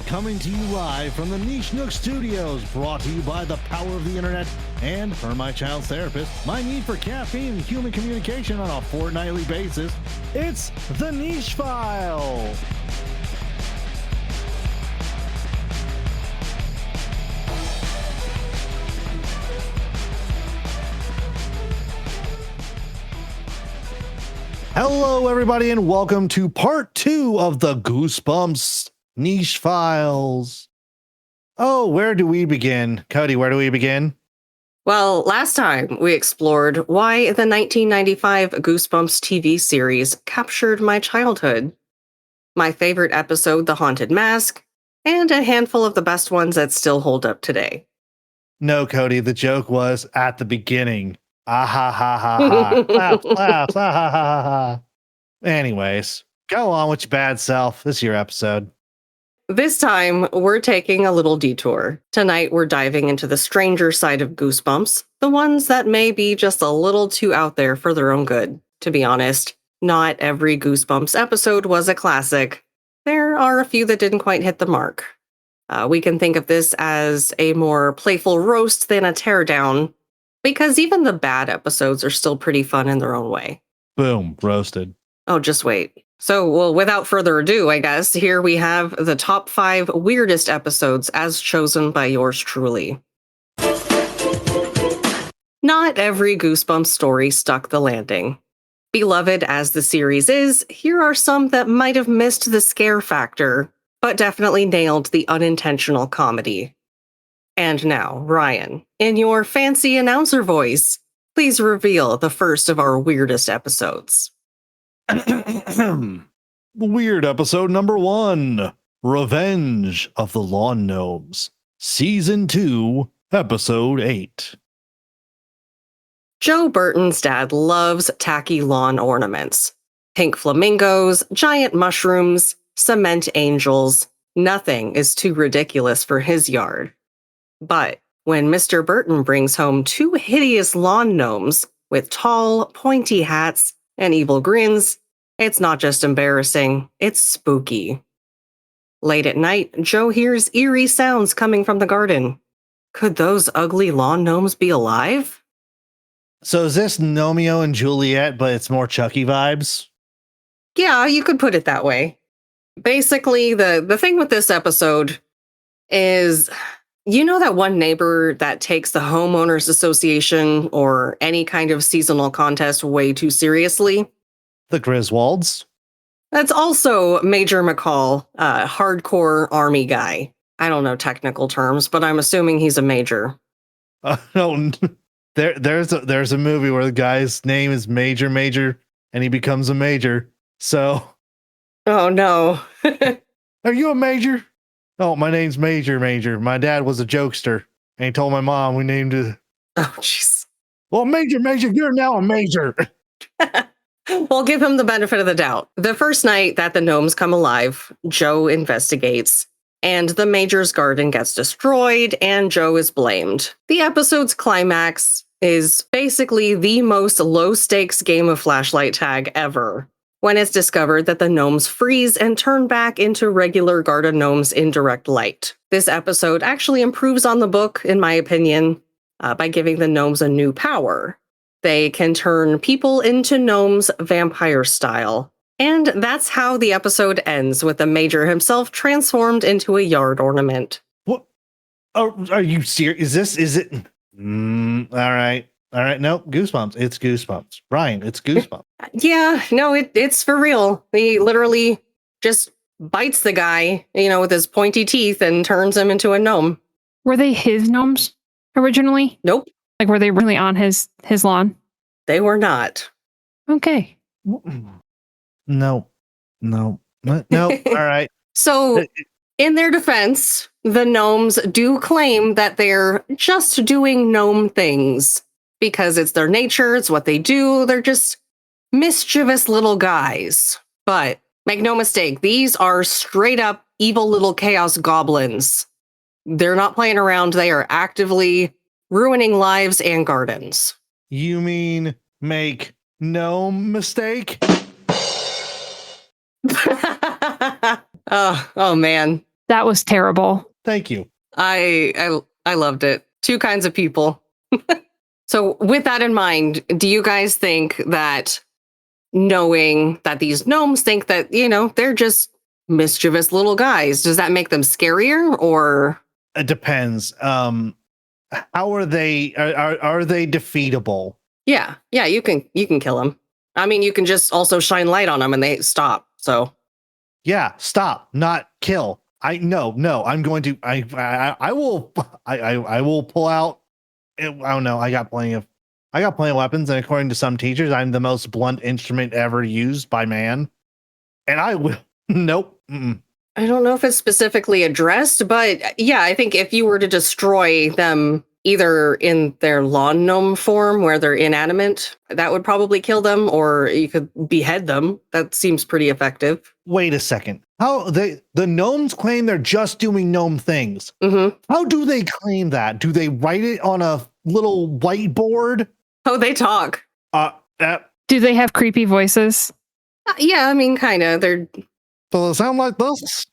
coming to you live from the Niche Nook Studios, brought to you by the power of the internet and, for my child's therapist, my need for caffeine and human communication on a fortnightly basis. It's the Niche File. Hello, everybody, and welcome to part 2 of the Goosebumps Niche Files. Oh, where do we begin? Cody, where do we begin? Well, last time we explored why the 1995 Goosebumps TV series captured my childhood. My favorite episode, The Haunted Mask, and a handful of the best ones that still hold up today. No, Cody, the joke was at the beginning. Ah ha ha ha ha. Claps, claps, ah ha ha ha ha. Anyways, go on with your bad self. This is your episode. This time, we're taking a little detour. Tonight, we're diving into the stranger side of Goosebumps, the ones that may be just a little too out there for their own good. To be honest, not every Goosebumps episode was a classic. There are a few that didn't quite hit the mark. We can think of this as a more playful roast than a teardown, because even the bad episodes are still pretty fun in their own way. Boom, roasted. Oh, just wait. So, well, without further ado, I guess, here we have the top 5 weirdest episodes as chosen by yours truly. Not every Goosebumps story stuck the landing. Beloved as the series is, here are some that might have missed the scare factor, but definitely nailed the unintentional comedy. And now, Ryan, in your fancy announcer voice, please reveal the first of our weirdest episodes. Weird episode number 1, Revenge of the Lawn Gnomes, Season 2, Episode 8. Joe Burton's dad loves tacky lawn ornaments. Pink flamingos, giant mushrooms, cement angels. Nothing is too ridiculous for his yard. But when Mr. Burton brings home 2 hideous lawn gnomes with tall, pointy hats and evil grins, it's not just embarrassing, it's spooky. Late at night, Joe hears eerie sounds coming from the garden. Could those ugly lawn gnomes be alive? So is this Romeo and Juliet, but it's more Chucky vibes? Yeah, you could put it that way. Basically, the thing with this episode is, you know that one neighbor that takes the homeowners association or any kind of seasonal contest way too seriously? The Griswolds? That's also Major McCall, hardcore army guy. I don't know technical terms, but I'm assuming he's a major. No, there's a movie where the guy's name is Major, and he becomes a major. So, oh no. Are you a major? Oh, my name's Major. My dad was a jokester, and he told my mom we named it. Oh, jeez. Well, Major, you're now a major. We'll give him the benefit of the doubt. The first night that the gnomes come alive, Joe investigates, and the Major's garden gets destroyed, and Joe is blamed. The episode's climax is basically the most low-stakes game of flashlight tag ever, when it's discovered that the gnomes freeze and turn back into regular garden gnomes in direct light. This episode actually improves on the book, in my opinion, by giving the gnomes a new power. They can turn people into gnomes vampire style. And that's how the episode ends, with the Major himself transformed into a yard ornament. What? Oh, are you serious? Is it? All right. Nope. Goosebumps. It's Goosebumps. Ryan, it's Goosebumps. Yeah, no, it's for real. He literally just bites the guy, with his pointy teeth and turns him into a gnome. Were they his gnomes originally? Nope. Like, were they really on his lawn? They were not. Okay. No. All right. So, in their defense, the gnomes do claim that they're just doing gnome things because it's their nature, it's what they do. They're just mischievous little guys. But make no mistake, these are straight up evil little chaos goblins. They're not playing around. They are actively ruining lives and gardens. You mean make no mistake? Oh man. That was terrible. Thank you. I loved it. Two kinds of people. So with that in mind, do you guys think that knowing that these gnomes think that, they're just mischievous little guys, does that make them scarier or? It depends. How are they? Are they defeatable? Yeah, you can kill them. I mean, you can just also shine light on them and they stop. So Yeah, stop, not kill. No. I'm going to. I will pull out. I don't know. I got plenty of weapons, and according to some teachers, I'm the most blunt instrument ever used by man. And I will. Nope. Mm-mm. I don't know if it's specifically addressed, but yeah, I think if you were to destroy them either in their lawn gnome form where they're inanimate, that would probably kill them, or you could behead them. That seems pretty effective. Wait a second. How the gnomes claim they're just doing gnome things. Mm-hmm. How do they claim that? Do they write it on a little whiteboard? Oh, they talk. Do they have creepy voices? Yeah, I mean, kind of. They're Does it sound like this?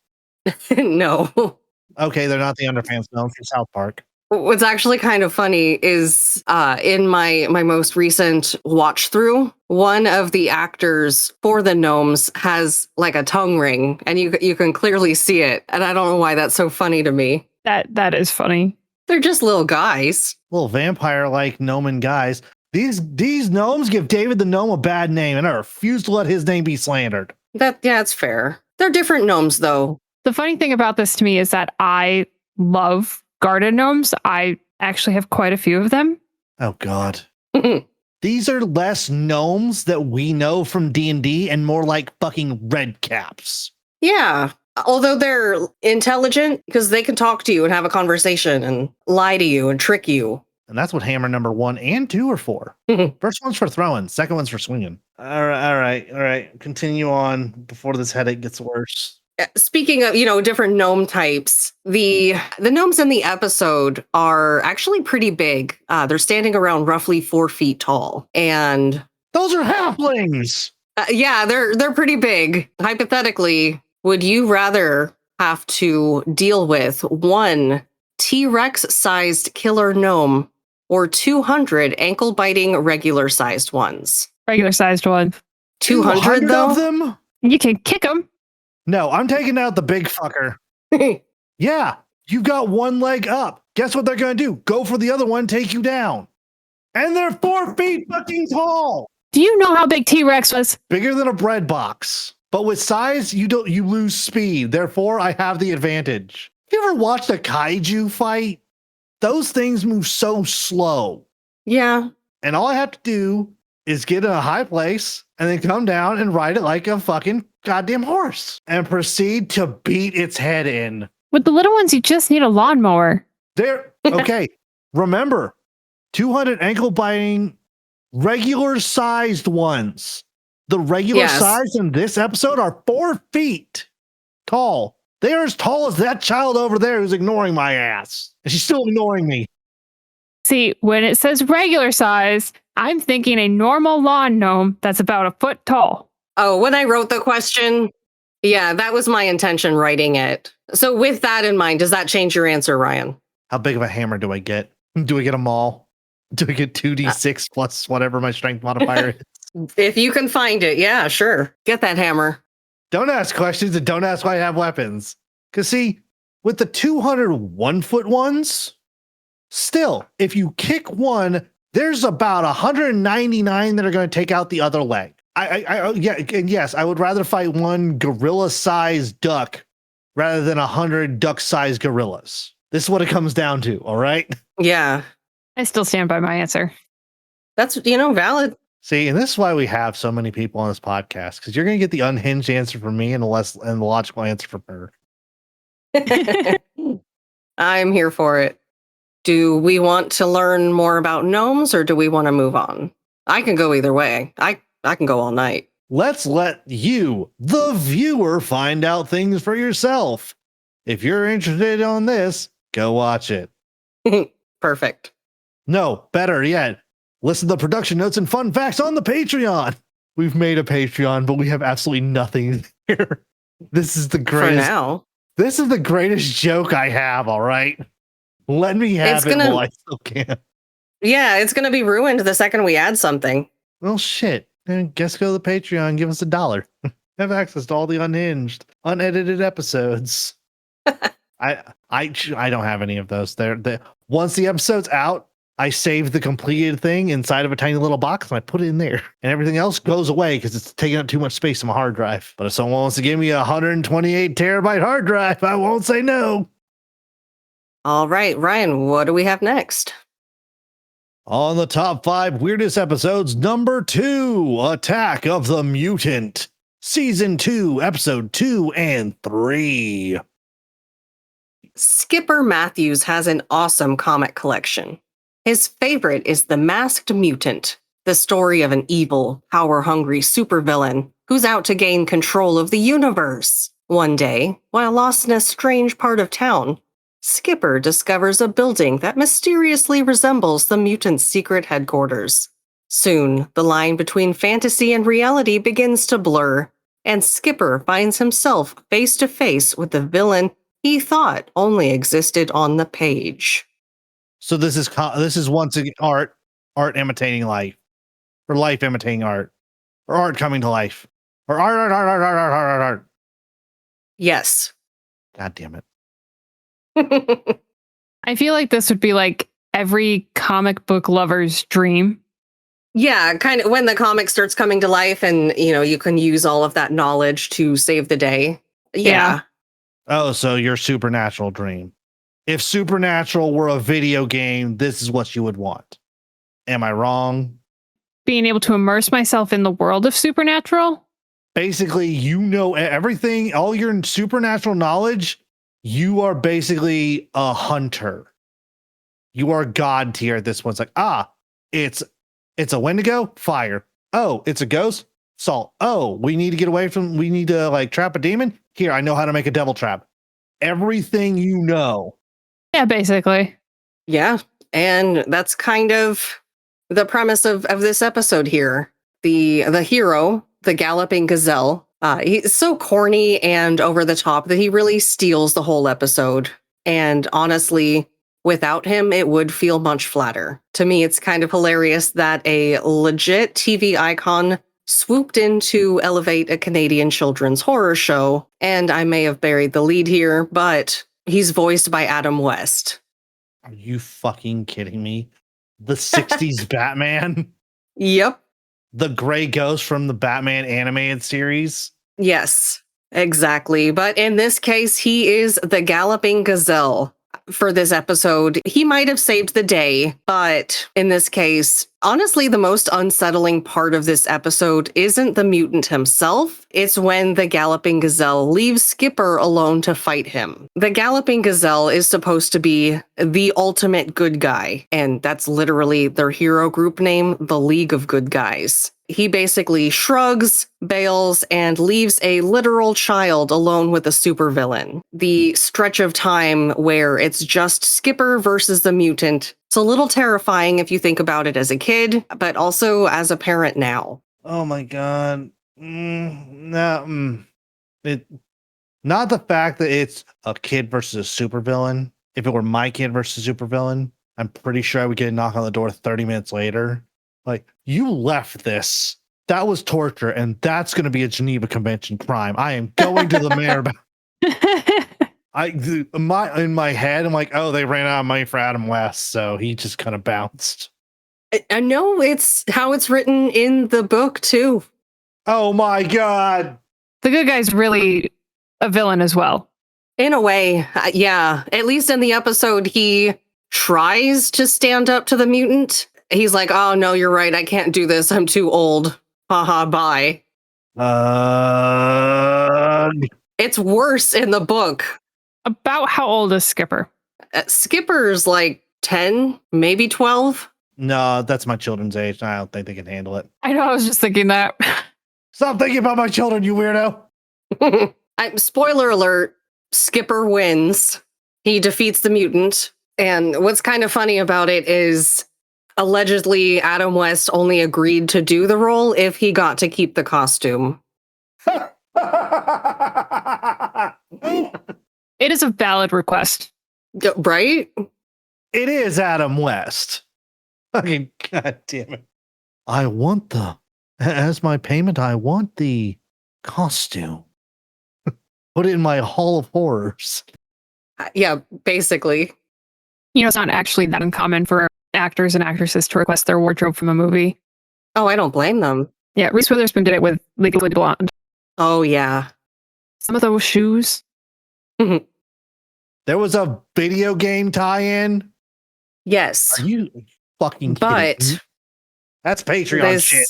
no. Okay, they're not the underpants gnomes from South Park. What's actually kind of funny is in my most recent watch through, one of the actors for the gnomes has like a tongue ring, and you can clearly see it. And I don't know why that's so funny to me. That is funny. They're just little guys. Little vampire-like gnomon guys. These gnomes give David the gnome a bad name, and I refuse to let his name be slandered. It's fair. They're different gnomes, though. The funny thing about this to me is that I love garden gnomes. I actually have quite a few of them. Oh, God. These are less gnomes that we know from D&D and more like fucking red caps. Yeah. Although they're intelligent because they can talk to you and have a conversation and lie to you and trick you. And that's what hammer number 1 and 2 are for. First one's for throwing. Second one's for swinging. All right. Continue on before this headache gets worse. Speaking of, different gnome types, the gnomes in the episode are actually pretty big. They're standing around roughly 4 feet tall. And those are halflings. Yeah, they're pretty big. Hypothetically, would you rather have to deal with one T-Rex sized killer gnome or 200 ankle biting regular sized ones? Regular sized one. 200 though? Of them? You can kick them. No, I'm taking out the big fucker. Yeah, you've got one leg up. Guess what they're going to do? Go for the other one, take you down. And they're 4 feet fucking tall. Do you know how big T-Rex was? Bigger than a bread box. But with size, you lose speed. Therefore, I have the advantage. You ever watched a kaiju fight? Those things move so slow. Yeah. And all I have to do is get in a high place and then come down and ride it like a fucking goddamn horse and proceed to beat its head in. With the little ones, you just need a lawnmower. Okay. Remember, 200 ankle biting, regular sized ones. The regular size in this episode are 4 feet tall. They are as tall as that child over there who's ignoring my ass. And she's still ignoring me. See, when it says regular size, I'm thinking a normal lawn gnome that's about a foot tall. Oh, when I wrote the question, yeah, that was my intention writing it. So with that in mind, does that change your answer, Ryan? How big of a hammer do I get? Do I get them all? Do I get 2d6 plus whatever my strength modifier is? If you can find it, yeah, sure. Get that hammer. Don't ask questions and don't ask why I have weapons. Because see, with the 200 1-foot ones, still, if you kick one, there's about 199 that are going to take out the other leg. Yes, I would rather fight one gorilla-sized duck rather than 100 duck-sized gorillas. This is what it comes down to, all right? Yeah. I still stand by my answer. That's, valid. See, and this is why we have so many people on this podcast, because you're going to get the unhinged answer from me and the logical answer from her. I'm here for it. Do we want to learn more about gnomes or do we want to move on? I can go either way. I can go all night. Let's let you, the viewer, find out things for yourself. If you're interested in this, go watch it. Perfect. No, better yet, listen to the production notes and fun facts on the Patreon. We've made a Patreon, but we have absolutely nothing here. This is the greatest. For now. This is the greatest joke I have, all right? Let me have it while I still can. Yeah, it's going to be ruined the second we add something. Well, shit. Then guess go to the Patreon and give us $1. Have access to all the unhinged, unedited episodes. I don't have any of those. Once the episode's out, I save the completed thing inside of a tiny little box and I put it in there. And everything else goes away because it's taking up too much space on my hard drive. But if someone wants to give me a 128 terabyte hard drive, I won't say no. All right, Ryan, what do we have next? On the top 5 weirdest episodes, number 2, Attack of the Mutant, Season 2, Episode 2 and 3. Skipper Matthews has an awesome comic collection. His favorite is The Masked Mutant, the story of an evil, power-hungry supervillain who's out to gain control of the universe. One day, while lost in a strange part of town, Skipper discovers a building that mysteriously resembles the mutant's secret headquarters. Soon, the line between fantasy and reality begins to blur, and Skipper finds himself face to face with the villain he thought only existed on the page. So this is once again art imitating life, or life imitating art, or art coming to life, or art. Yes. God damn it. I feel like this would be like every comic book lover's dream. Yeah, kind of when the comic starts coming to life and, you can use all of that knowledge to save the day. Yeah. Oh, so your supernatural dream. If Supernatural were a video game, this is what you would want. Am I wrong? Being able to immerse myself in the world of Supernatural? Basically, everything, all your supernatural knowledge, you are basically a hunter. You are God tier at this point. It's like, it's a Wendigo? Fire. Oh, it's a ghost? Salt. Oh, we need to trap a demon? Here, I know how to make a devil trap. Everything you know. Yeah, basically. Yeah, and that's kind of the premise of this episode here. The hero, the galloping gazelle, he's so corny and over the top that he really steals the whole episode. And honestly, without him, it would feel much flatter. To me, it's kind of hilarious that a legit TV icon swooped in to elevate a Canadian children's horror show. And I may have buried the lead here, but he's voiced by Adam West. Are you fucking kidding me? The 60s Batman? Yep. The gray ghost from the Batman animated series? Yes, exactly. But in this case, he is the galloping gazelle. For this episode, he might have saved the day, but in this case, honestly, the most unsettling part of this episode isn't the mutant himself. It's when the galloping gazelle leaves Skipper alone to fight him. The galloping gazelle is supposed to be the ultimate good guy, and that's literally their hero group name, the League of Good Guys. He basically shrugs, bails, and leaves a literal child alone with a supervillain. The stretch of time where it's just Skipper versus the mutant. It's a little terrifying if you think about it as a kid, but also as a parent now. Oh my god. Not the fact that it's a kid versus a supervillain. If it were my kid versus a supervillain, I'm pretty sure I would get a knock on the door 30 minutes later. Like, you left this. That was torture, and that's going to be a Geneva Convention crime. I am going to the mayor about. In my head, I'm like, oh, they ran out of money for Adam West, so he just kind of bounced. I know it's how it's written in the book too. Oh my god! The good guy's really a villain as well. In a way, yeah. At least in the episode, he tries to stand up to the mutant. He's like, oh, no, you're right. I can't do this. I'm too old. Haha, bye. It's worse in the book. About how old is Skipper? Skipper's like 10, maybe 12. No, that's my children's age. I don't think they can handle it. I know, I was just thinking that. Stop thinking about my children, you weirdo. Spoiler alert, Skipper wins. He defeats the mutant. And what's kind of funny about it is allegedly Adam West only agreed to do the role if he got to keep the costume. It is a valid request. Right? It is Adam West. Fucking god damn it. I want as my payment, I want the costume. Put it in my Hall of Horrors. Yeah, basically. It's not actually that uncommon for actors and actresses to request their wardrobe from a movie. Oh, I don't blame them. Yeah, Reese Witherspoon did it with Legally Blonde. Oh, yeah. Some of those shoes. There was a video game tie-in. Yes. Are you fucking kidding But me? That's Patreon shit.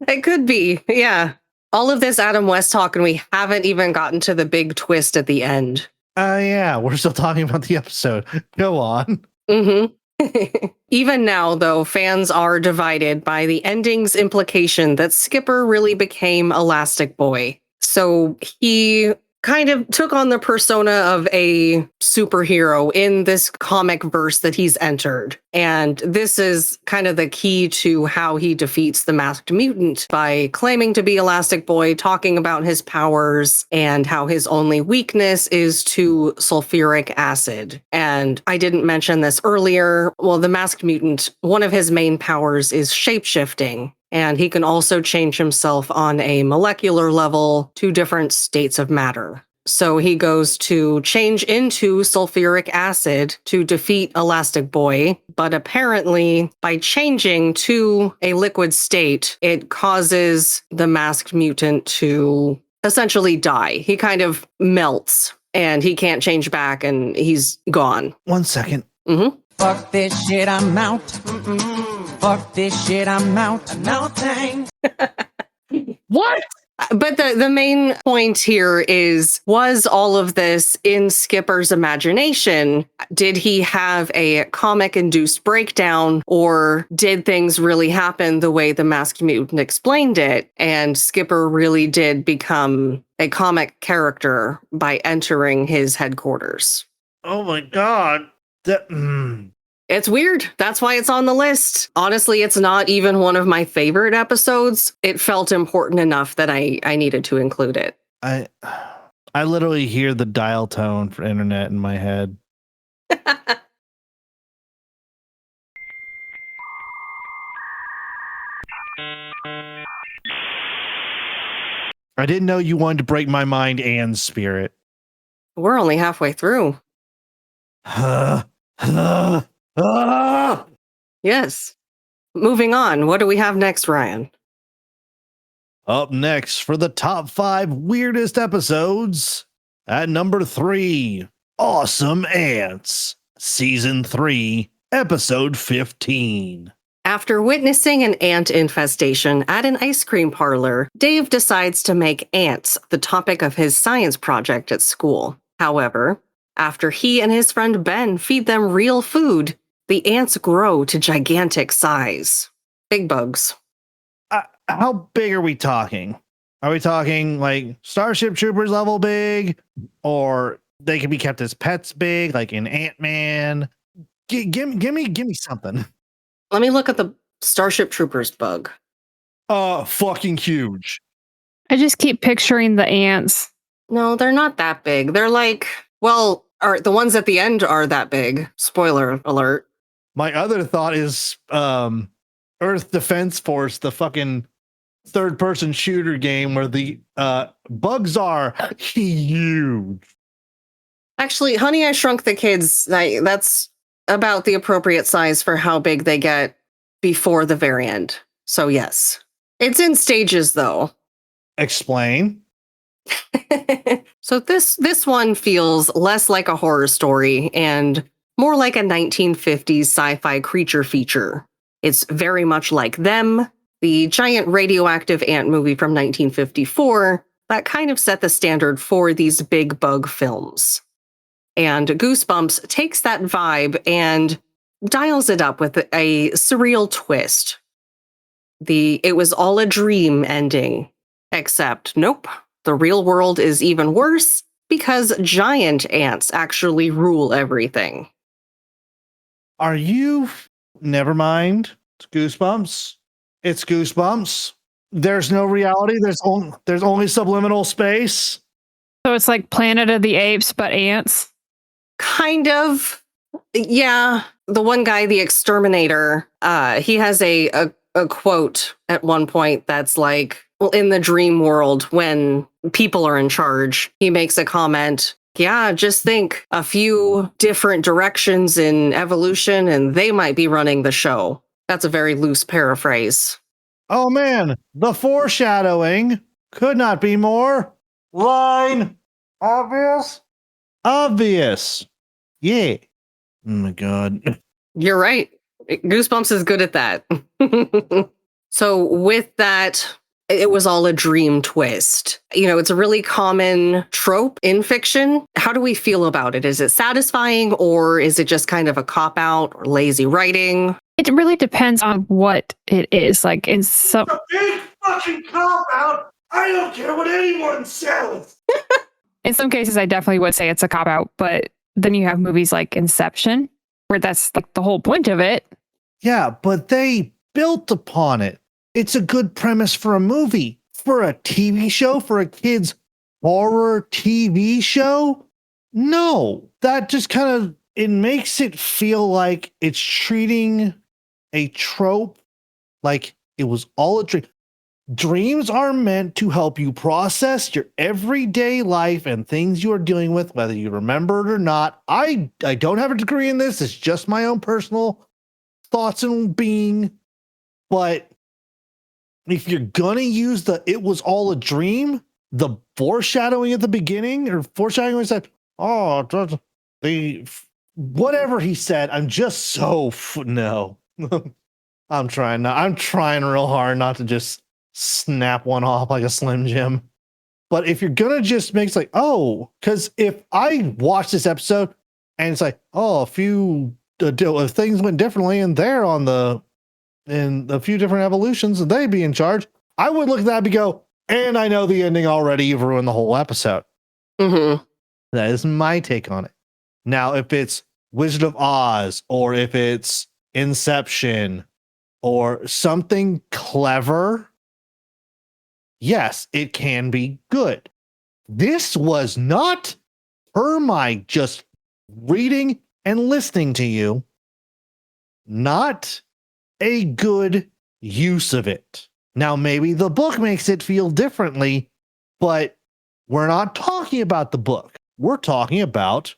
It could be. Yeah. All of this Adam West talk, and we haven't even gotten to the big twist at the end. Yeah, we're still talking about the episode. Go on. Even now, though, fans are divided by the ending's implication that Skipper really became Elastic Boy. So he kind of took on the persona of a superhero in this comic verse that he's entered. And this is kind of the key to how he defeats the masked mutant by claiming to be Elastic Boy, talking about his powers and how his only weakness is to sulfuric acid. And I didn't mention this earlier. Well, the masked mutant, one of his main powers is shapeshifting. And he can also change himself on a molecular level to different states of matter. So he goes to change into sulfuric acid to defeat Elastic Boy. But apparently, by changing to a liquid state, it causes the masked mutant to essentially die. He kind of melts and he can't change back and he's gone. 1 second. Fuck this shit, I'm out. Fuck this shit, I'm out. No thanks. What? But the main point here is, was all of this in Skipper's imagination? Did he have a comic-induced breakdown, or did things really happen the way the masked mutant explained it? And Skipper really did become a comic character by entering his headquarters. Oh my god. It's weird. That's why it's on the list. Honestly, it's not even one of my favorite episodes. It felt important enough that I needed to include it. I literally hear the dial tone for internet in my head. I didn't know you wanted to break my mind and spirit. We're only halfway through. Yes. Moving on. What do we have next, Ryan? Up next for the top 5 weirdest episodes. At number 3, Awesome Ants, Season 3, Episode 15. After witnessing an ant infestation at an ice cream parlor, Dave decides to make ants the topic of his science project at school. However, after he and his friend Ben feed them real food, the ants grow to gigantic size. Big bugs. How big are we talking? Are we talking like Starship Troopers level big? Or they can be kept as pets big, like in Ant-Man? Give me something. Let me look at the Starship Troopers bug. Fucking huge. I just keep picturing the ants. No, they're not that big. They're like, well, the ones at the end are that big. Spoiler alert. My other thought is Earth Defense Force, the fucking third-person shooter game where the bugs are huge. Actually, Honey, I Shrunk the Kids, that's about the appropriate size for how big they get before the very end. So yes. It's in stages, though. Explain. So this one feels less like a horror story and more like a 1950s sci-fi creature feature. It's very much like Them, the giant radioactive ant movie from 1954 that kind of set the standard for these big bug films. And Goosebumps takes that vibe and dials it up with a surreal twist. It was all a dream ending, except nope, the real world is even worse because giant ants actually rule everything. Are you? Never mind. It's Goosebumps. It's Goosebumps. There's no reality. There's only subliminal space. So it's like Planet of the Apes, but ants. Kind of. Yeah. The one guy, the exterminator, he has a quote at one point that's like, well, in the dream world, when people are in charge, he makes a comment. Yeah, just think a few different directions in evolution and they might be running the show. That's a very loose paraphrase. Oh man, the foreshadowing could not be more line obvious. Obvious. Yeah. Oh my god. You're right. Goosebumps is good at that. So with that, it was all a dream twist. You know, it's a really common trope in fiction. How do we feel about it? Is it satisfying or is it just kind of a cop out or lazy writing? It really depends on what it is. Like in some A big fucking cop out. I don't care what anyone says. in some cases I definitely would say it's a cop out, but then you have movies like Inception, where that's like the whole point of it. Yeah, but they built upon it. It's a good premise for a movie, for a TV show, for a kid's horror TV show. No, that just kind of, it makes it feel like it's treating a trope like it was all a dream. Dreams are meant to help you process your everyday life and things you are dealing with, whether you remember it or not. I don't have a degree in this. It's just my own personal thoughts and being. But if you're gonna use the "it was all a dream," the foreshadowing at the beginning, or foreshadowing when he said, "Oh, the whatever he said," I'm just so no. I'm trying real hard not to just snap one off like a Slim Jim. But if you're gonna just make it like, oh, because if I watch this episode and it's like, oh, a few things went differently and they're on in a few different evolutions and they be in charge, I would look at that and go, and I know the ending already, you've ruined the whole episode. Mm-hmm. That is my take on it. Now, if it's Wizard of Oz or if it's Inception or something clever, yes, it can be good. This was not, per my just reading and listening to you, not a good use of it. Now, maybe the book makes it feel differently, but we're not talking about the book. We're talking about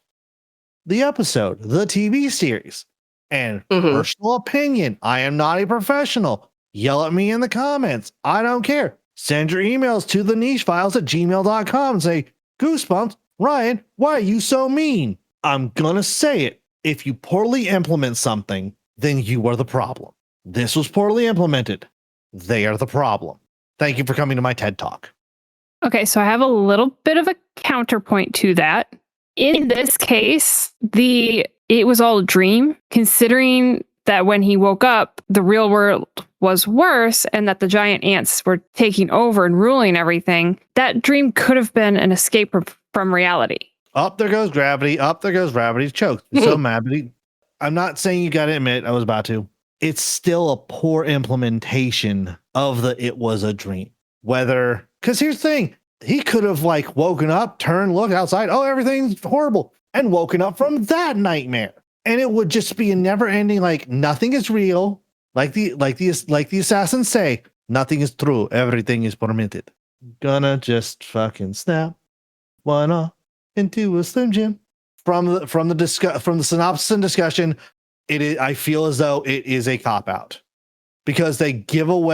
the episode, the TV series. And personal opinion, I am not a professional. Yell at me in the comments. I don't care. Send your emails to the nichefiles@gmail.com and say, Goosebumps, Ryan, why are you so mean? I'm gonna say it. If you poorly implement something, then you are the problem. This was poorly implemented. They are the problem. Thank you for coming to my TED Talk. Okay, so I have a little bit of a counterpoint to that. In this case, it was all a dream, considering that when he woke up, the real world was worse and that the giant ants were taking over and ruling everything. That dream could have been an escape from reality. Up there goes gravity. Up there goes gravity. Choked. So mad. But I'm not saying you got to admit, I was about to. It's still a poor implementation of the "it was a dream." Because here's the thing. He could have like woken up, turned, look outside. Oh, everything's horrible. And woken up from that nightmare. And it would just be a never ending, like nothing is real. Like the assassins say, nothing is true. Everything is permitted. Gonna just fucking snap one off into a Slim Jim. From the synopsis and discussion, I feel as though it is a cop out because they give up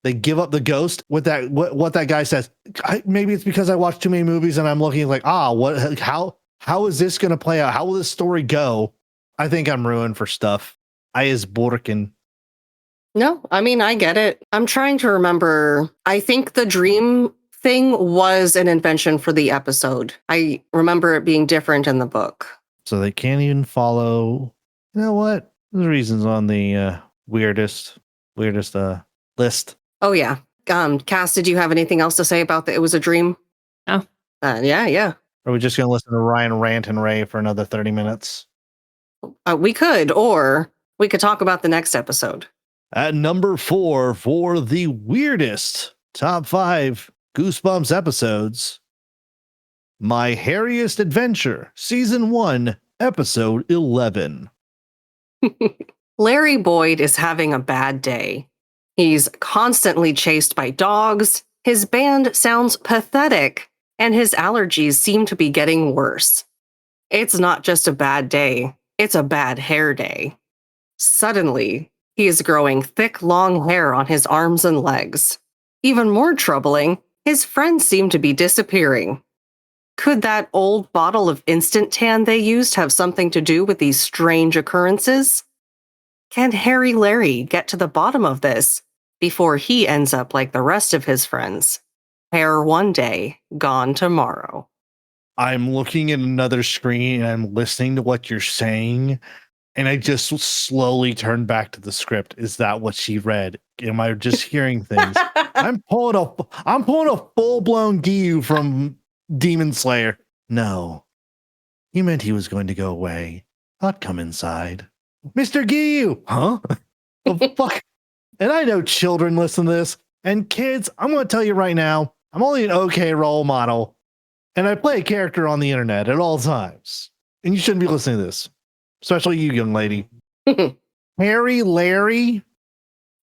the ghost with that. What that guy says. Maybe it's because I watched too many movies and I'm looking like, how is this going to play out? How will this story go? I think I'm ruined for stuff. I is Borkin. No, I mean, I get it. I'm trying to remember. I think the dream thing was an invention for the episode. I remember it being different in the book. So they can't even follow. You know what? There's reasons on the weirdest list. Oh, yeah. Cass, did you have anything else to say about that? It was a dream? No. Yeah. Are we just going to listen to Ryan rant and rave for another 30 minutes? We could, or we could talk about the next episode. At number 4 for the weirdest top 5 Goosebumps episodes, My Hairiest Adventure, Season 1, Episode 11. Larry Boyd is having a bad day. He's constantly chased by dogs, his band sounds pathetic, and his allergies seem to be getting worse. It's not just a bad day, it's a bad hair day. Suddenly, he is growing thick, long hair on his arms and legs. Even more troubling, his friends seem to be disappearing. Could that old bottle of instant tan they used have something to do with these strange occurrences? Can Hairy Larry get to the bottom of this before he ends up like the rest of his friends? Hair one day, gone tomorrow. I'm looking at another screen and I'm listening to what you're saying, and I just slowly turn back to the script. Is that what she read? Am I just hearing things? I'm pulling a full-blown Gyu from Demon Slayer. No. He meant he was going to go away, not come inside. Mr. Gyu! Huh? The fuck? And I know children listen to this. And kids, I'm going to tell you right now, I'm only an okay role model. And I play a character on the internet at all times. And you shouldn't be listening to this. Especially you, young lady. Hairy Larry?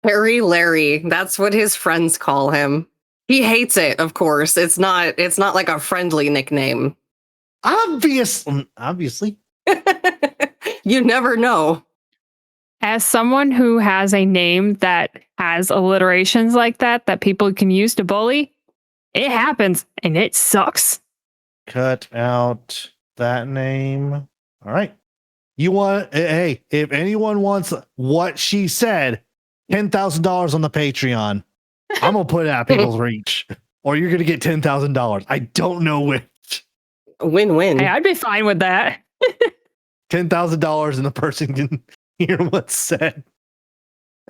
Hairy Larry, that's what his friends call him. He hates it, of course. It's not like a friendly nickname. Obviously. You never know. As someone who has a name that has alliterations like that people can use to bully, it happens and it sucks. Cut out that name. All right. Hey, if anyone wants what she said, $10,000 on the Patreon. I'm going to put it out of people's reach. Or you're going to get $10,000. I don't know which. Win-win. Hey, I'd be fine with that. $10,000 and the person can hear what's said.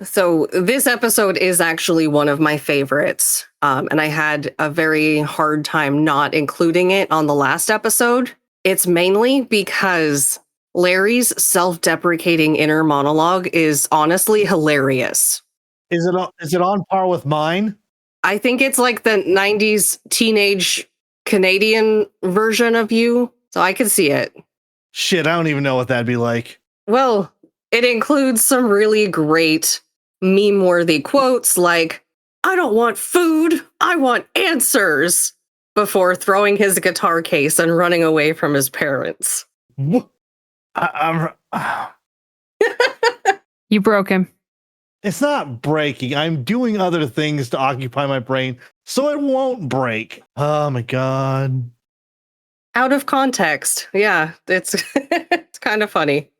So this episode is actually one of my favorites. And I had a very hard time not including it on the last episode. It's mainly because Larry's self-deprecating inner monologue is honestly hilarious. Is it on par with mine? I think it's like the 90s teenage Canadian version of you. So I can see it. Shit, I don't even know what that'd be like. Well, it includes some really great meme-worthy quotes like, "I don't want food, I want answers," before throwing his guitar case and running away from his parents. You broke him. It's not breaking. I'm doing other things to occupy my brain so it won't break. Oh my God. Out of context. Yeah, it's it's kind of funny.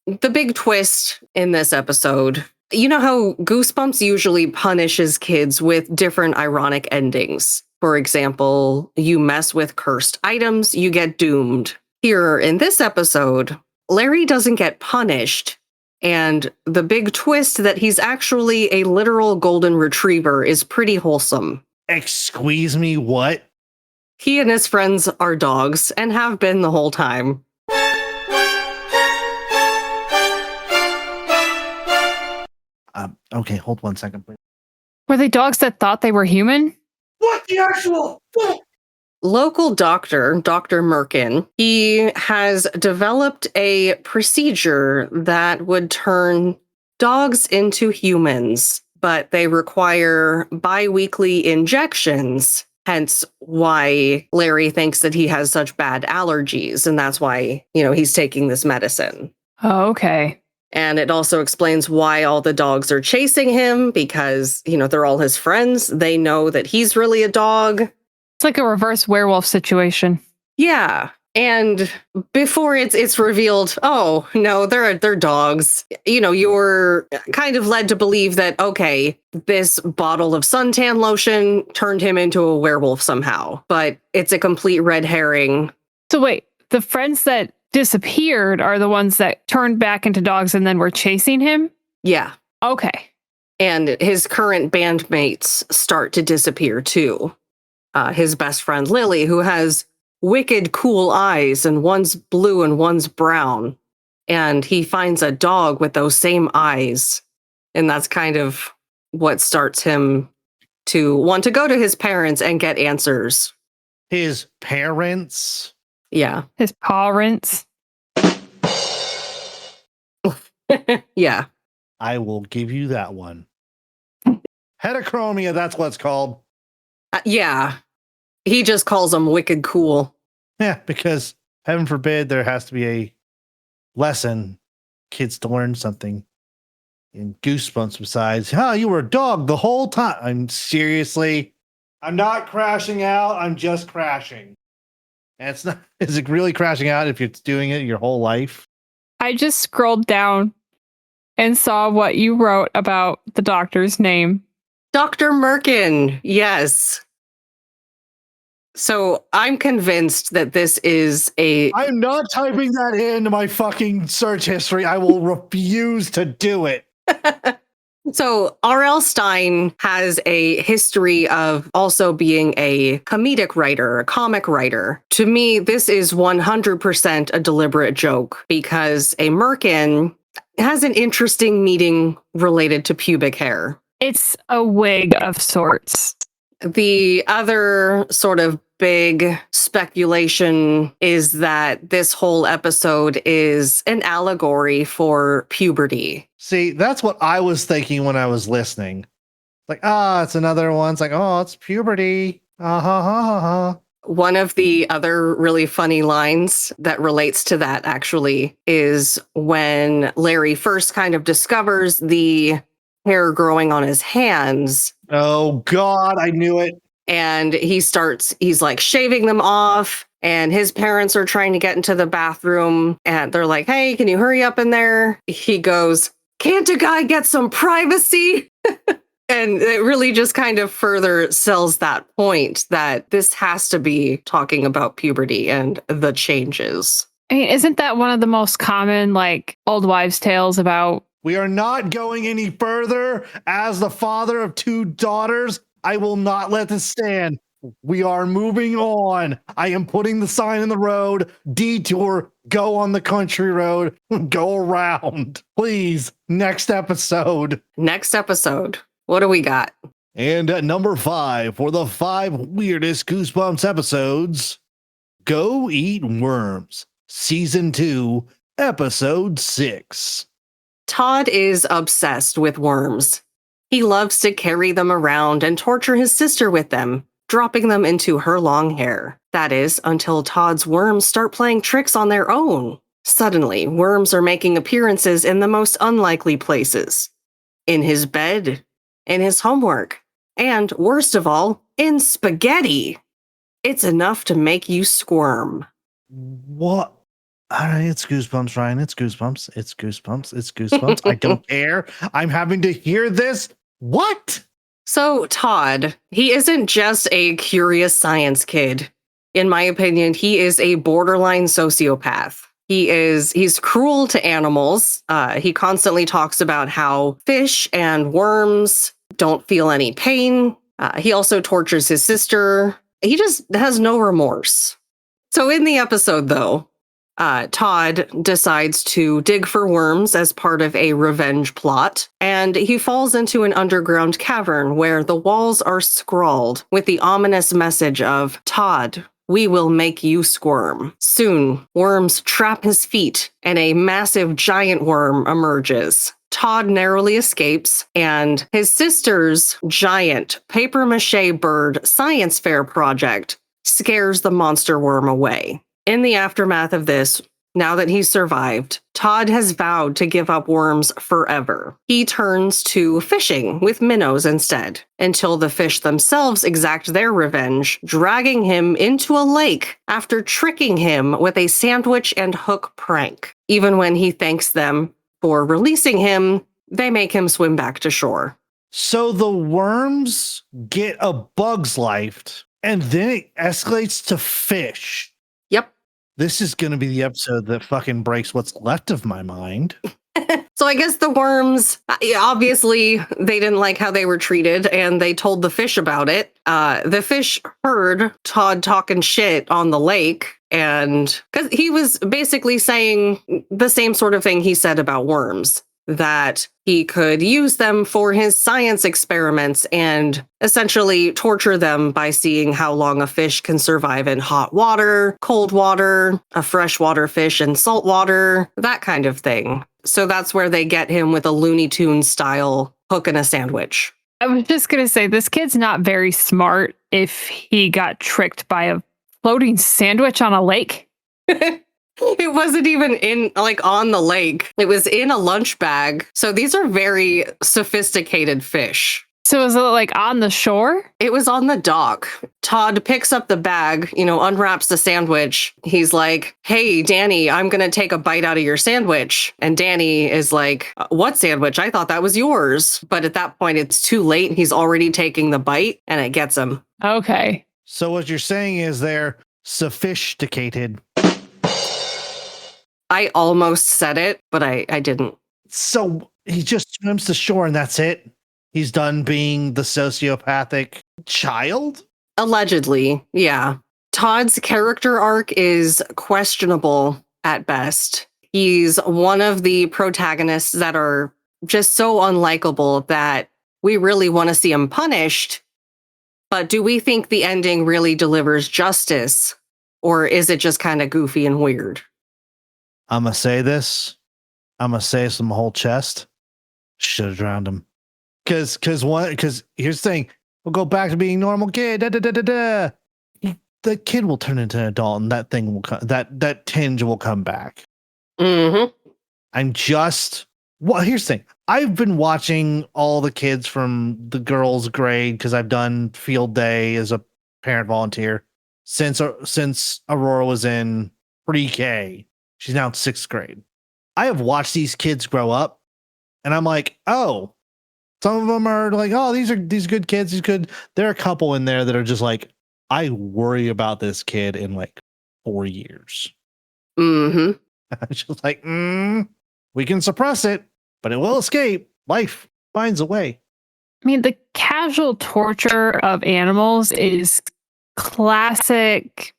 The big twist in this episode, you know how Goosebumps usually punishes kids with different ironic endings. For example, you mess with cursed items, you get doomed. Here in this episode, Larry doesn't get punished. And the big twist that he's actually a literal golden retriever is pretty wholesome. Excuse me, what? He and his friends are dogs and have been the whole time. Okay, hold 1 second, please. Were they dogs that thought they were human? What the actual fuck? Local doctor, Dr. Merkin, he has developed a procedure that would turn dogs into humans, but they require bi-weekly injections, hence why Larry thinks that he has such bad allergies, and that's why, he's taking this medicine. Oh, okay. And it also explains why all the dogs are chasing him, because, they're all his friends. They know that he's really a dog. It's like a reverse werewolf situation. Yeah. And before it's revealed, oh, no, they're dogs. You're kind of led to believe that, okay, this bottle of suntan lotion turned him into a werewolf somehow. But it's a complete red herring. So wait, the friends that disappeared are the ones that turned back into dogs and then were chasing him? Yeah. Okay. And his current bandmates start to disappear too. His best friend Lily, who has wicked cool eyes, and one's blue and one's brown. And he finds a dog with those same eyes. And that's kind of what starts him to want to go to his parents and get answers. his parents. Yeah. His parents. Yeah. I will give you that one. Heterochromia, that's what it's called. Yeah. He just calls them wicked cool. Yeah, because heaven forbid there has to be a lesson, kids to learn something in Goosebumps besides, you were a dog the whole time. I'm not crashing out. I'm just crashing. And it's not, is it really crashing out if you're doing it your whole life? I just scrolled down and saw what you wrote about the doctor's name. Dr. Merkin. Yes. So I'm convinced that this is I'm not typing that into my fucking search history. I will refuse to do it. So R.L. Stine has a history of also being a comedic writer, a comic writer. To me, this is 100% a deliberate joke because a merkin has an interesting meaning related to pubic hair. It's a wig of sorts. The other sort of big speculation is that this whole episode is an allegory for puberty. See, that's what I was thinking when I was listening. Like, it's another one. It's like, it's puberty. One of the other really funny lines that relates to that actually is when Larry first kind of discovers the hair growing on his hands. Oh, God, I knew it. And he's like shaving them off. And his parents are trying to get into the bathroom. And they're like, hey, can you hurry up in there? He goes, can't a guy get some privacy? And it really just kind of further sells that point that this has to be talking about puberty and the changes. I mean, isn't that one of the most common, like, old wives' tales about? We are not going any further. As the father of 2 daughters, I will not let this stand. We are moving on. I am putting the sign in the road. Detour, go on the country road, go around. Please, next episode. Next episode. What do we got? And at number 5 for the 5 weirdest Goosebumps episodes, Go Eat Worms, Season 2, Episode 6. Todd is obsessed with worms. He loves to carry them around and torture his sister with them, dropping them into her long hair. That is, until Todd's worms start playing tricks on their own. Suddenly, worms are making appearances in the most unlikely places. In his bed, in his homework, and, worst of all, in spaghetti. It's enough to make you squirm. What? All right, it's Goosebumps, Ryan. It's Goosebumps. It's Goosebumps. It's Goosebumps. I don't care. I'm having to hear this. What? So, Todd, he isn't just a curious science kid. In my opinion, he is a borderline sociopath. He's cruel to animals. He constantly talks about how fish and worms don't feel any pain. He also tortures his sister. He just has no remorse. So in the episode, though, Todd decides to dig for worms as part of a revenge plot, and he falls into an underground cavern where the walls are scrawled with the ominous message of, Todd, we will make you squirm. Soon, worms trap his feet, and a massive giant worm emerges. Todd narrowly escapes, and his sister's giant papier-mâché bird science fair project scares the monster worm away. In the aftermath of this, now that he's survived, Todd has vowed to give up worms forever. He turns to fishing with minnows instead, until the fish themselves exact their revenge, dragging him into a lake after tricking him with a sandwich and hook prank. Even when he thanks them for releasing him, they make him swim back to shore. So the worms get a bug's life, and then it escalates to fish. Yep. This is going to be the episode that fucking breaks what's left of my mind. So I guess the worms, obviously, they didn't like how they were treated, and they told the fish about it. The fish heard Todd talking shit on the lake, and because he was basically saying the same sort of thing he said about worms. that he could use them for his science experiments and essentially torture them by seeing how long a fish can survive in hot water, cold water, a freshwater fish in salt water, that kind of thing. So that's where they get him with a Looney Tunes style hook and a sandwich. I was just going to say, this kid's not very smart if he got tricked by a floating sandwich on a lake. It wasn't even on the lake. It was in a lunch bag. So these are very sophisticated fish. So is it like on the shore? It was on the dock. Todd picks up the bag, unwraps the sandwich. He's like, "Hey, Danny, I'm going to take a bite out of your sandwich." And Danny is like, "What sandwich? I thought that was yours." But at that point, it's too late. He's already taking the bite and it gets him. Okay. So what you're saying is they're sophisticated. I almost said it, but I didn't. So he just swims to shore and that's it? He's done being the sociopathic child? Allegedly, yeah. Todd's character arc is questionable at best. He's one of the protagonists that are just so unlikable that we really want to see him punished. But do we think the ending really delivers justice? Or is it just kind of goofy and weird? I'm going to say this. I'm going to say this with my whole chest. Should have drowned him. Because here's the thing. We'll go back to being normal kid. The kid will turn into an adult and that thing will that tinge will come back. Mm-hmm. Here's the thing. I've been watching all the kids from the girls' grade because I've done field day as a parent volunteer since Aurora was in pre-K. She's now in 6th grade. I have watched these kids grow up and I'm like, oh, some of them are like, oh, these good kids. There are a couple in there that are just like, I worry about this kid in like 4 years. Mm-hmm. I'm just like, we can suppress it, but it will escape. Life finds a way. I mean, the casual torture of animals is classic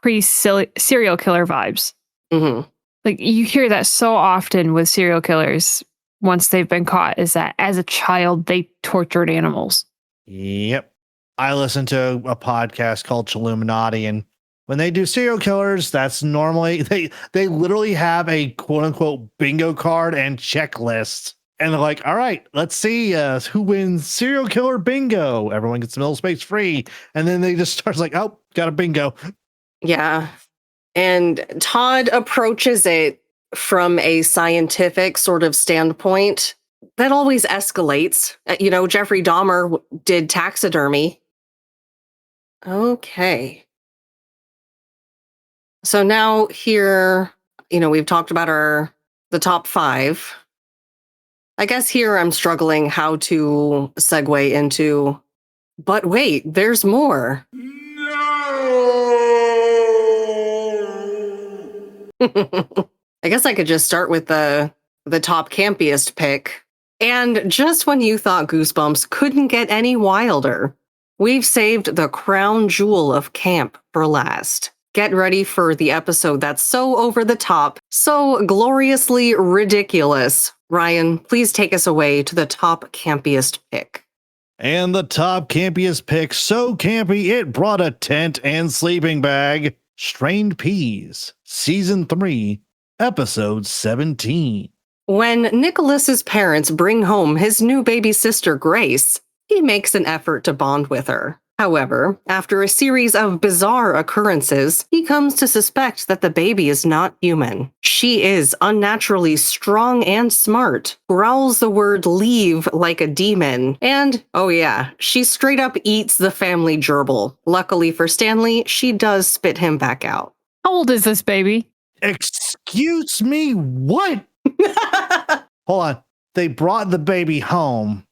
pre-serial killer vibes. Mm-hmm. Like you hear that so often with serial killers once they've been caught, is that as a child they tortured animals. Yep. I listen to a podcast called Illuminati, and when they do serial killers, that's normally they literally have a quote unquote bingo card and checklist. And they're like, all right, let's see who wins serial killer bingo. Everyone gets middle space free. And then they just start like, oh, got a bingo. Yeah. And Todd approaches it from a scientific sort of standpoint that always escalates. Jeffrey Dahmer did taxidermy. Okay. So now here, we've talked about the top 5. I guess here I'm struggling how to segue into, but wait, there's more. I guess I could just start with the top campiest pick. And just when you thought Goosebumps couldn't get any wilder, we've saved the crown jewel of camp for last. Get ready for the episode that's so over the top, so gloriously ridiculous. Ryan, please take us away to the top campiest pick. And the top campiest pick, so campy it brought a tent and sleeping bag. Strained Peas, Season 3, Episode 17. When Nicholas's parents bring home his new baby sister, Grace, he makes an effort to bond with her. However, after a series of bizarre occurrences, he comes to suspect that the baby is not human. She is unnaturally strong and smart, growls the word leave like a demon, and, oh yeah, she straight up eats the family gerbil. Luckily for Stanley, she does spit him back out. How old is this baby? Excuse me, what? Hold on. They brought the baby home,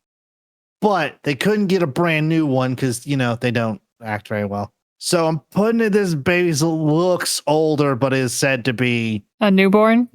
but they couldn't get a brand new one because, they don't act very well. So I'm putting it, this baby looks older, but is said to be a newborn?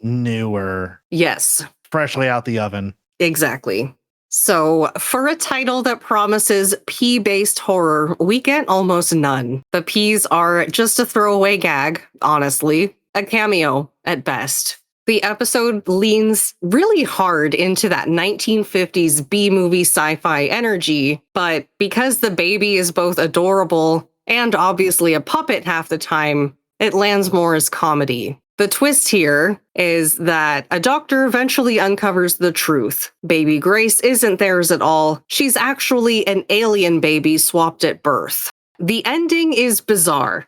Newer. Yes. Freshly out the oven. Exactly. So for a title that promises pea-based horror, we get almost none. The peas are just a throwaway gag, honestly. A cameo at best. The episode leans really hard into that 1950s B-movie sci-fi energy, but because the baby is both adorable and obviously a puppet half the time, it lands more as comedy. The twist here is that a doctor eventually uncovers the truth. Baby Grace isn't theirs at all. She's actually an alien baby swapped at birth. The ending is bizarre.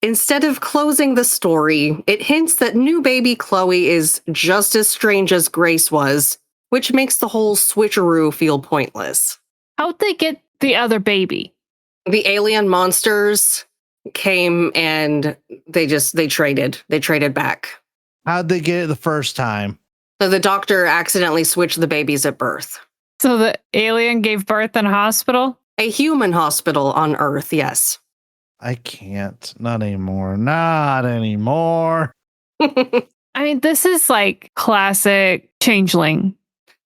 Instead of closing the story, it hints that new baby Chloe is just as strange as Grace was, which makes the whole switcheroo feel pointless. How'd they get the other baby? The alien monsters came and they traded back. How'd they get it the first time? So the doctor accidentally switched the babies at birth. So the alien gave birth in a hospital? A human hospital on Earth, yes. I can't. Not anymore. Not anymore. I mean, this is like classic Changeling.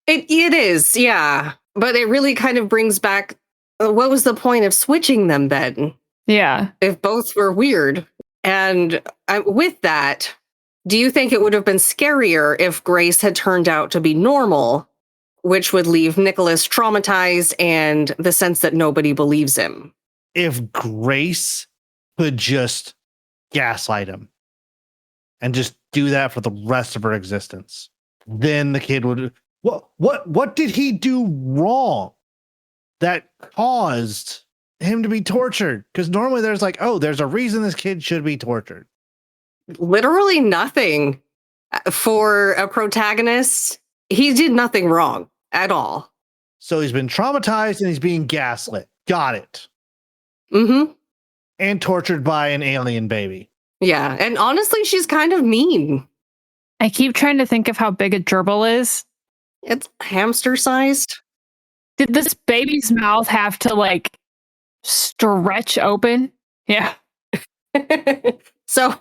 It is, yeah. But it really kind of brings back, what was the point of switching them then? Yeah. If both were weird. And with that, do you think it would have been scarier if Grace had turned out to be normal, which would leave Nicholas traumatized and the sense that nobody believes him? If Grace could just gaslight him and just do that for the rest of her existence, then the kid would. What did he do wrong that caused him to be tortured? Because normally there's like, oh, there's a reason this kid should be tortured. Literally nothing. For a protagonist, he did nothing wrong at all. So he's been traumatized and he's being gaslit. Got it. Mm-hmm. And tortured by an alien baby. Yeah, and honestly, she's kind of mean. I keep trying to think of how big a gerbil is. It's hamster-sized. Did this baby's mouth have to like stretch open? Yeah. So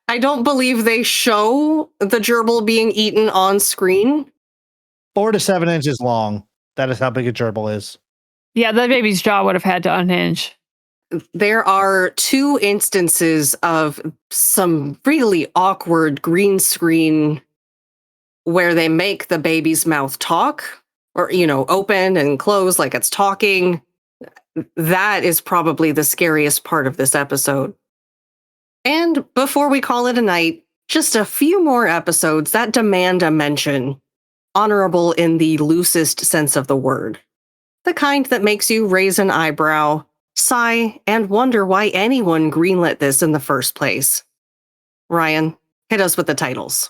I don't believe they show the gerbil being eaten on screen. 4 to 7 inches long. That is how big a gerbil is. Yeah, that baby's jaw would have had to unhinge. There are 2 instances of some really awkward green screen where they make the baby's mouth talk or, open and close like it's talking. That is probably the scariest part of this episode. And before we call it a night, just a few more episodes that demand a mention. Honorable in the loosest sense of the word. The kind that makes you raise an eyebrow, sigh, and wonder why anyone greenlit this in the first place. Ryan, hit us with the titles.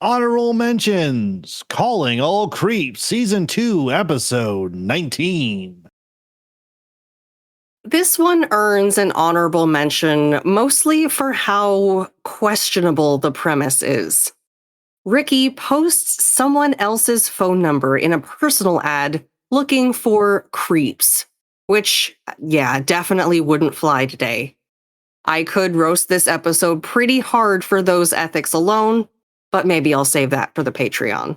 Honorable mentions. Calling All Creeps, Season 2, Episode 19. This one earns an honorable mention mostly for how questionable the premise is. Ricky posts someone else's phone number in a personal ad looking for creeps, which, yeah, definitely wouldn't fly today. I could roast this episode pretty hard for those ethics alone, but maybe I'll save that for the Patreon.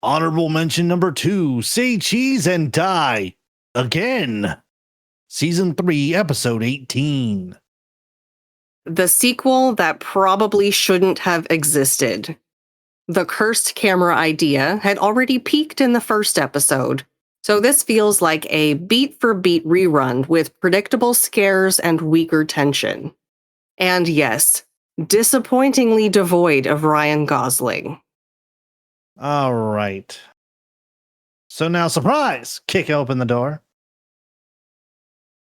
Honorable mention number 2. Say cheese and die. Again. Season 3, Episode 18. The sequel that probably shouldn't have existed. The cursed camera idea had already peaked in the first episode, so this feels like a beat-for-beat rerun with predictable scares and weaker tension. And yes, disappointingly devoid of Ryan Gosling. All right. So now, surprise! Kick open the door.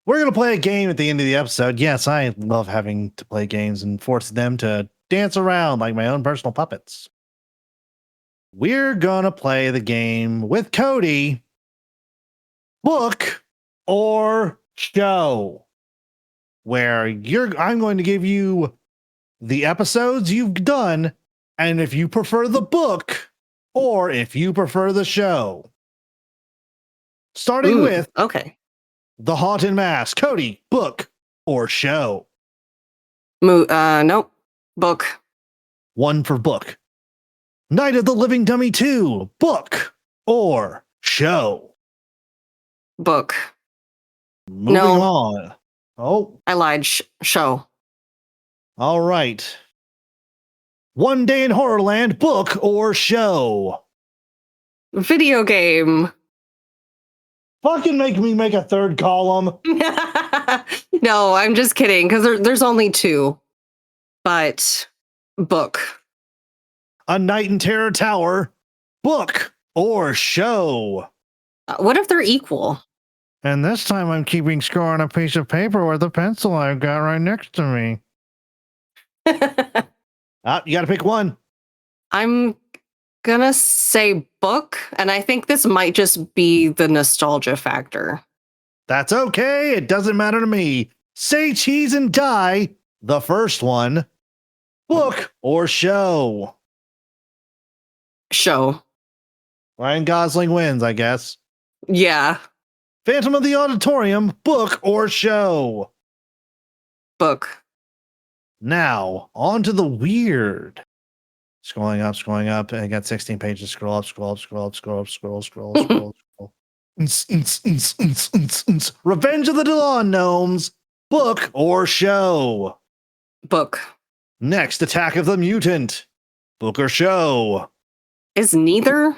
We're going to play a game at the end of the episode. Yes, I love having to play games and force them to dance around like my own personal puppets. We're going to play the game with Cody. Book or show. Where I'm going to give you the episodes you've done, and if you prefer the book or if you prefer the show. Starting with okay. The Haunted Mask. Cody, book or show? Nope. Book. 1 for book. Night of the Living Dummy 2. Book or show? Book. Moving on. Oh. I lied. Show. All right. One Day in Horrorland, book or show? Video game. Fucking make me make a third column. No, I'm just kidding, because there's only two. But book. A Night in Terror Tower, book or show? What if they're equal? And this time I'm keeping score on a piece of paper with a pencil I've got right next to me. You got to pick one. I'm gonna say book, and I think this might just be the nostalgia factor. That's okay. It doesn't matter to me. Say cheese and die. The first one. Book or show? Show. Ryan Gosling wins, I guess. Yeah, Phantom of the Auditorium, book or show? book. Now, on to the weird. Scrolling up. I got 16 pages. Scroll up. Revenge of the Dawn Gnomes, book or show? Book. Next, Attack of the Mutant, book or show? Is neither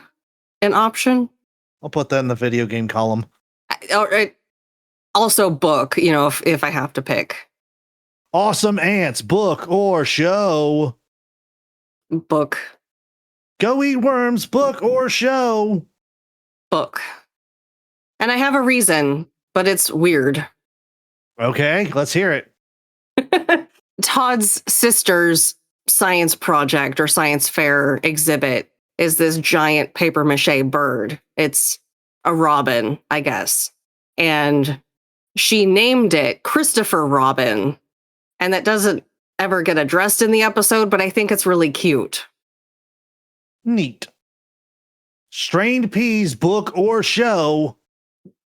an option? I'll put that in the video game column. Also book, if I have to pick. Awesome Ants, book or show? Book. Go Eat Worms, book or show? Book. And I have a reason, but it's weird. Okay, let's hear it. Todd's sister's science project or science fair exhibit is this giant paper mache bird. It's a robin, I guess. And she named it Christopher Robin. And that doesn't ever get addressed in the episode, but I think it's really cute. Neat. Strained Peas, book or show?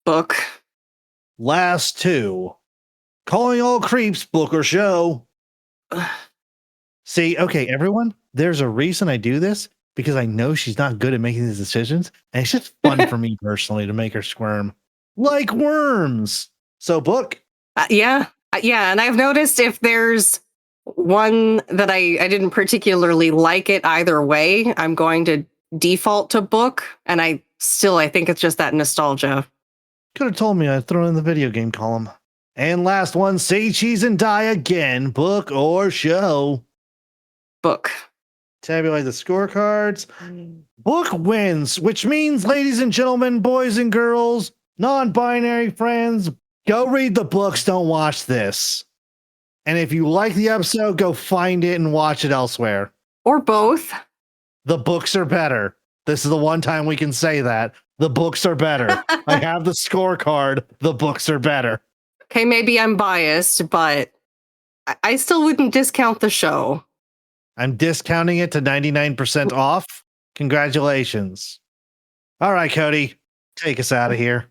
Book. Last two. Calling All Creeps, book or show? See, okay, everyone, there's a reason I do this, because I know she's not good at making these decisions, and it's just fun for me personally to make her squirm. Like worms. So book. Yeah. And I've noticed if there's one that I didn't particularly like it either way, I'm going to default to book. And I think it's just that nostalgia. Could have told me I'd throw in the video game column. And last one, Say Cheese and Die again, book or show? Book. Tabulate the scorecards. Book wins, which means, ladies and gentlemen, boys and girls, non-binary friends, go read the books, don't watch this. And if you like the episode, go find it and watch it elsewhere. Or both. The books are better. This is the one time we can say that. The books are better. I have the scorecard. The books are better. Okay, maybe I'm biased, but I still wouldn't discount the show. I'm discounting it to 99% off. Congratulations. All right, Cody, take us out of here.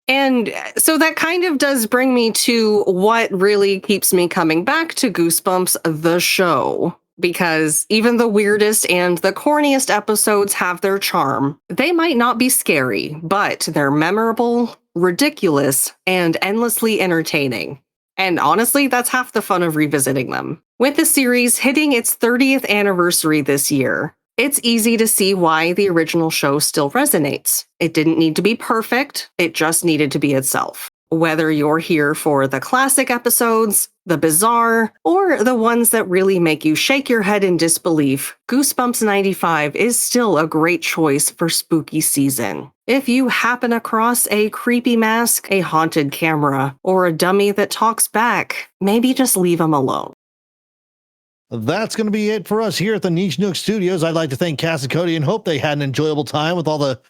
And so that kind of does bring me to what really keeps me coming back to Goosebumps, the show. Because even the weirdest and the corniest episodes have their charm. They might not be scary, but they're memorable, ridiculous, and endlessly entertaining. And honestly, that's half the fun of revisiting them. With the series hitting its 30th anniversary this year, it's easy to see why the original show still resonates. It didn't need to be perfect, it just needed to be itself. Whether you're here for the classic episodes, the bizarre, or the ones that really make you shake your head in disbelief, Goosebumps 95 is still a great choice for spooky season. If you happen across a creepy mask, a haunted camera, or a dummy that talks back, maybe just leave them alone. That's going to be it for us here at the Niche Nook Studios. I'd like to thank Kass and Cody and hope they had an enjoyable time with all the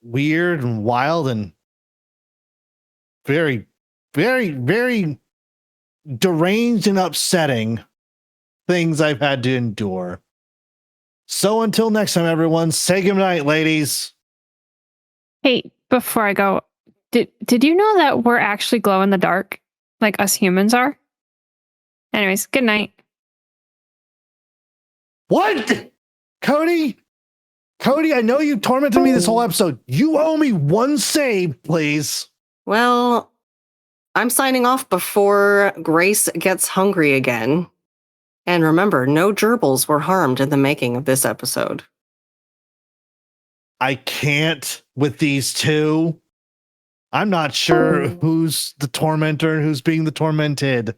weird and wild and very, very, very deranged and upsetting things I've had to endure. So until next time, everyone, say goodnight, ladies. Hey, before I go, did you know that we're actually glow in the dark, like us humans are? Anyways, good night. What? Cody, I know you tormented me this whole episode. You owe me one save, please. Well, I'm signing off before Grace gets hungry again. And remember, no gerbils were harmed in the making of this episode. I can't with these two. I'm not sure who's the tormentor and who's being the tormented.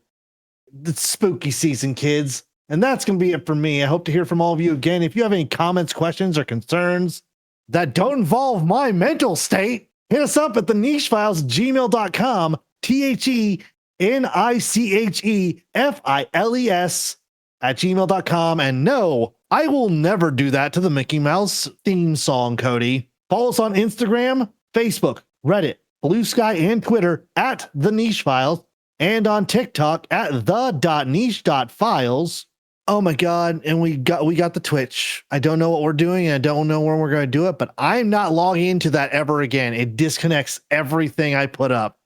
It's spooky season, kids. And that's going to be it for me. I hope to hear from all of you again. If you have any comments, questions, or concerns that don't involve my mental state, hit us up at thenichefiles@gmail.com. THENICHEFILES@gmail.com. And no, I will never do that to the Mickey Mouse theme song, Cody. Follow us on Instagram, Facebook, Reddit, Blue Sky, and Twitter at The Niche Files, and on TikTok at the.niche.files. Oh my God. And we got the Twitch. I don't know what we're doing, and I don't know when we're going to do it, but I'm not logging into that ever again. It disconnects everything I put up.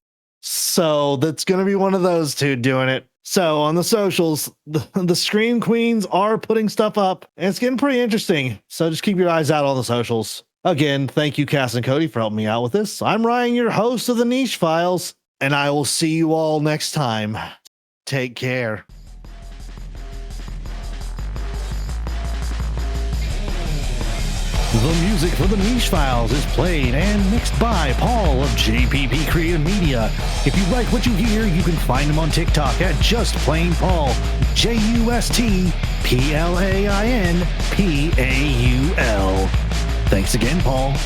So that's going to be one of those two doing it. So on the socials, the Scream Queens are putting stuff up, and it's getting pretty interesting. So just keep your eyes out on the socials. Again, thank you, Kass and Cody, for helping me out with this. I'm Ryan, your host of the Niche Files, and I will see you all next time. Take care. The music for the Niche Files is played and mixed by Paul of JPP Creative Media. If you like what you hear, you can find him on TikTok at Just Plain Paul, JUSTPLAINPAUL. Thanks again, Paul.